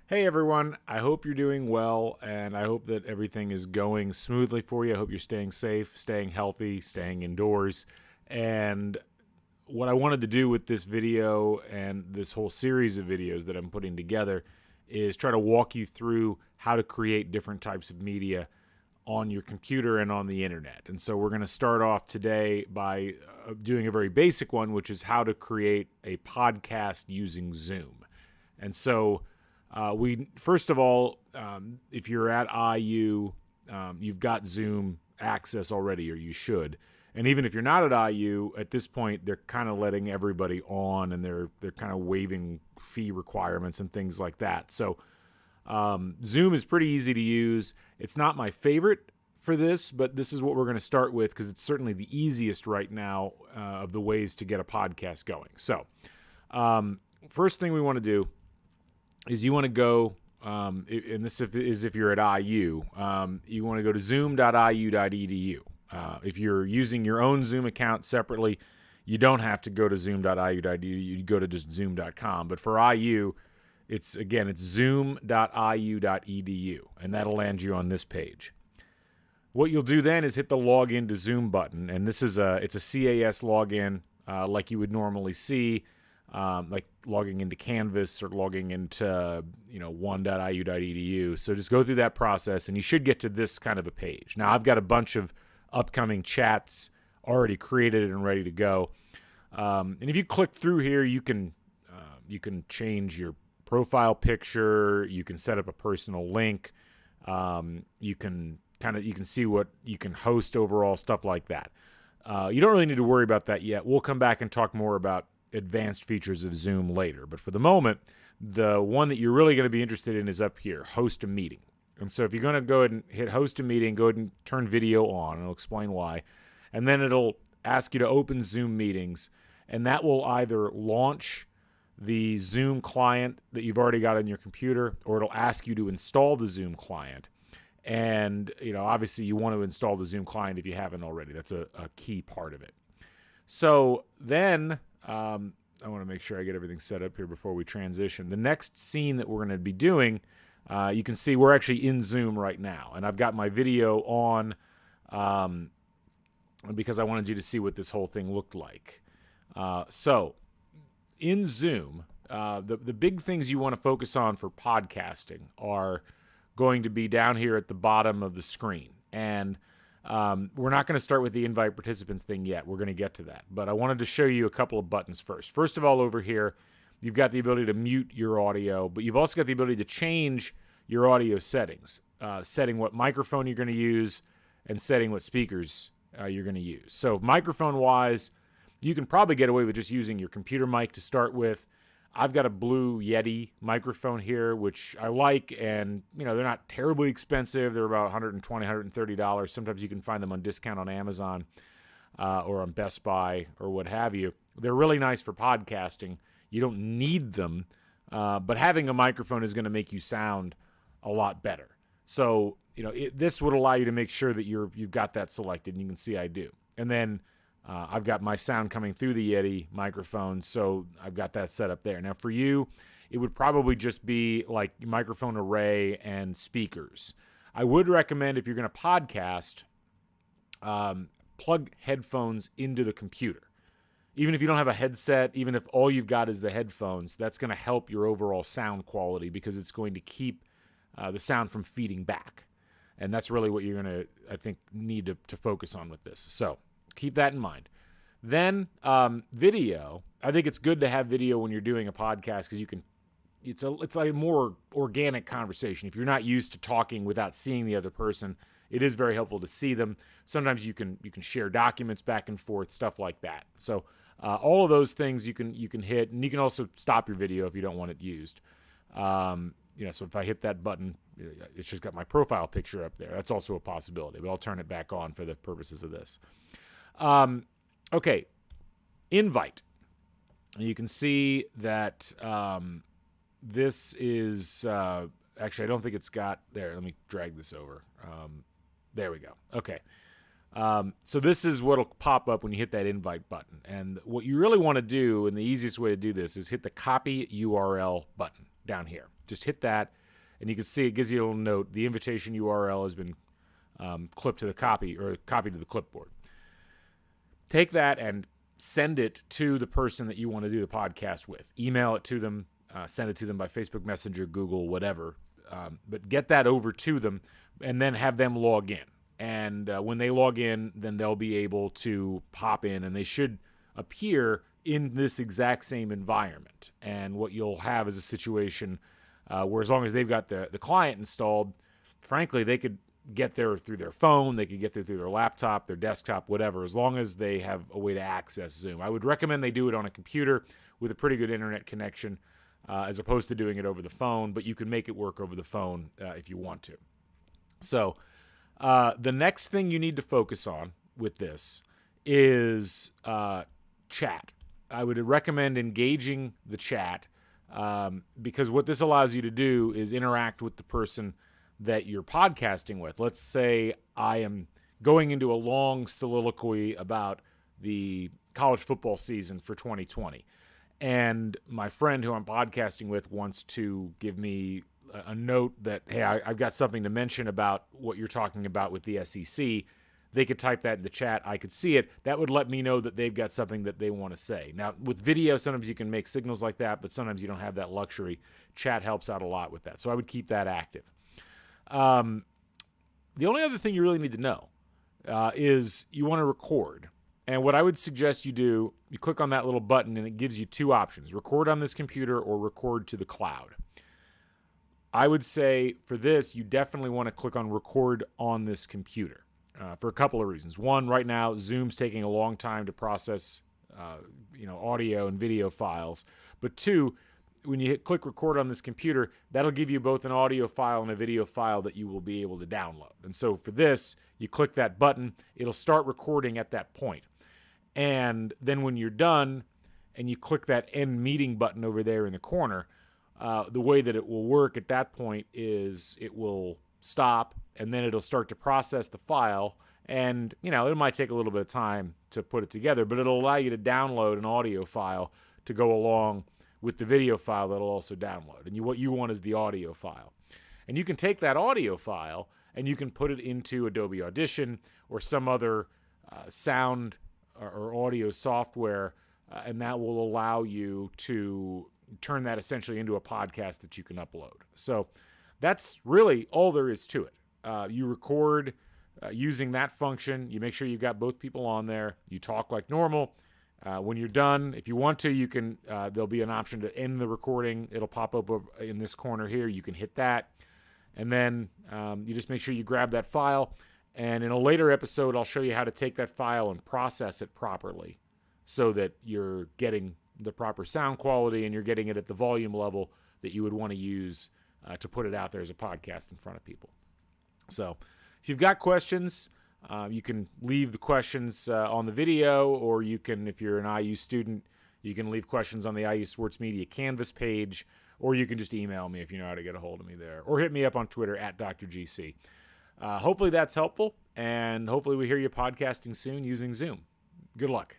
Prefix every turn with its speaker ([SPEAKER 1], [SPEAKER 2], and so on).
[SPEAKER 1] Hey everyone, I hope you're doing well and I hope that everything is going smoothly for you. I hope you're staying safe, staying healthy, staying indoors. And what I wanted to do with this video and this whole series of videos that I'm putting together is try to walk you through how to create different types of media on your computer and on the internet. And so we're going to start off today by doing a very basic one, which is how to create a podcast using Zoom. And so we first of all, if you're at IU, you've got Zoom access already, or you should. And even if you're not at IU, at this point, they're kind of letting everybody on, and they're kind of waiving fee requirements and things like that. So Zoom is pretty easy to use. It's not my favorite for this, but this is what we're going to start with because it's certainly the easiest right now of the ways to get a podcast going. So first thing we want to do is you want to go, and this is if you're at IU, you want to go to zoom.iu.edu. If you're using your own Zoom account separately, you don't have to go to zoom.iu.edu. You go to just zoom.com. But for IU, it's zoom.iu.edu, and that'll land you on this page. What you'll do then is hit the login to Zoom button, and it's a CAS login like you would normally see. Like logging into Canvas or logging into, one.iu.edu. So just go through that process, and you should get to this kind of a page. Now, I've got a bunch of upcoming chats already created and ready to go. And if you click through here, you can change your profile picture. You can set up a personal link. You can see what you can host overall, stuff like that. You don't really need to worry about that yet. We'll come back and talk more about advanced features of Zoom later. But for the moment, the one that you're really going to be interested in is up here, host a meeting. And so if you're going to go ahead and hit host a meeting, go ahead and turn video on, and I'll explain why. And then it'll ask you to open Zoom meetings, and that will either launch the Zoom client that you've already got on your computer, or it'll ask you to install the Zoom client. And, obviously you want to install the Zoom client if you haven't already. That's a key part of it. So then I want to make sure I get everything set up here before we transition. The next scene that we're going to be doing, you can see we're actually in Zoom right now. And I've got my video on because I wanted you to see what this whole thing looked like. So in Zoom, the big things you want to focus on for podcasting are going to be down here at the bottom of the screen. And we're not going to start with the invite participants thing yet. We're going to get to that. But I wanted to show you a couple of buttons first. First of all, over here, you've got the ability to mute your audio, but you've also got the ability to change your audio settings, setting what microphone you're going to use and setting what speakers you're going to use. So microphone-wise, you can probably get away with just using your computer mic to start with. I've got a Blue Yeti microphone here, which I like, and they're not terribly expensive. They're about $120, $130. Sometimes you can find them on discount on Amazon or on Best Buy or what have you. They're really nice for podcasting. You don't need them, but having a microphone is going to make you sound a lot better. So this would allow you to make sure that you've got that selected, and you can see I do. And then I've got my sound coming through the Yeti microphone, so I've got that set up there. Now for you, it would probably just be like microphone array and speakers. I would recommend if you're going to podcast, plug headphones into the computer. Even if you don't have a headset, even if all you've got is the headphones, that's going to help your overall sound quality because it's going to keep the sound from feeding back. And that's really what you're going to, I think, need to focus on with this. So keep that in mind. Then video. I think it's good to have video when you're doing a podcast because it's a more organic conversation. If you're not used to talking without seeing the other person, it is very helpful to see them. Sometimes you can share documents back and forth, stuff like that. So all of those things you can hit, and you can also stop your video if you don't want it used. So if I hit that button, it's just got my profile picture up there. That's also a possibility, but I'll turn it back on for the purposes of this. Okay, invite. You can see that this is actually, I don't think it's got there. Let me drag this over. There we go. Okay. So this is what'll pop up when you hit that invite button. And what you really want to do, and the easiest way to do this, is hit the copy URL button down down here. Just hit that, and you can see it gives you a little note. The invitation URL has been clipped to the copy or copied to the clipboard. Take that and send it to the person that you want to do the podcast with. Email it to them, send it to them by Facebook Messenger, Google, whatever. But get that over to them and then have them log in. And when they log in, then they'll be able to pop in, and they should appear in this exact same environment. And what you'll have is a situation where as long as they've got the client installed, frankly, they could get there through their phone, they could get there through their laptop, their desktop, whatever, as long as they have a way to access Zoom. I would recommend they do it on a computer with a pretty good internet connection as opposed to doing it over the phone, but you can make it work over the phone if you want to. So the next thing you need to focus on with this is chat. I would recommend engaging the chat because what this allows you to do is interact with the person that you're podcasting with. Let's say I am going into a long soliloquy about the college football season for 2020, and my friend who I'm podcasting with wants to give me a note that, hey, I've got something to mention about what you're talking about with the SEC. They could type that in the chat. I could see it. That would let me know that they've got something that they want to say. Now, with video, sometimes you can make signals like that, but sometimes you don't have that luxury. Chat helps out a lot with that. So I would keep that active. The only other thing you really need to know is you want to record. And what I would suggest you do, you click on that little button and it gives you two options: record on this computer or record to the cloud. I would say for this, you definitely want to click on record on this computer for a couple of reasons. One, right now, Zoom's taking a long time to process audio and video files. But two, when you click record on this computer, that'll give you both an audio file and a video file that you will be able to download. And so for this, you click that button, it'll start recording at that point. And then when you're done and you click that end meeting button over there in the corner, the way that it will work at that point is it will stop and then it'll start to process the file. And, it might take a little bit of time to put it together, but it'll allow you to download an audio file to go along with the video file that'll also download. And what you want is the audio file. And you can take that audio file and you can put it into Adobe Audition or some other sound or audio software, and that will allow you to turn that essentially into a podcast that you can upload. So that's really all there is to it. You record using that function. You make sure you've got both people on there. You talk like normal. When you're done, if you want to, you can. There'll be an option to end the recording. It'll pop up in this corner here. You can hit that, and then you just make sure you grab that file. And in a later episode, I'll show you how to take that file and process it properly, so that you're getting the proper sound quality and you're getting it at the volume level that you would want to use to put it out there as a podcast in front of people. So, if you've got questions, you can leave the questions on the video, or you can, if you're an IU student, you can leave questions on the IU Sports Media Canvas page, or you can just email me if you know how to get a hold of me there, or hit me up on Twitter at Dr. GC. Hopefully that's helpful, and hopefully we hear you podcasting soon using Zoom. Good luck.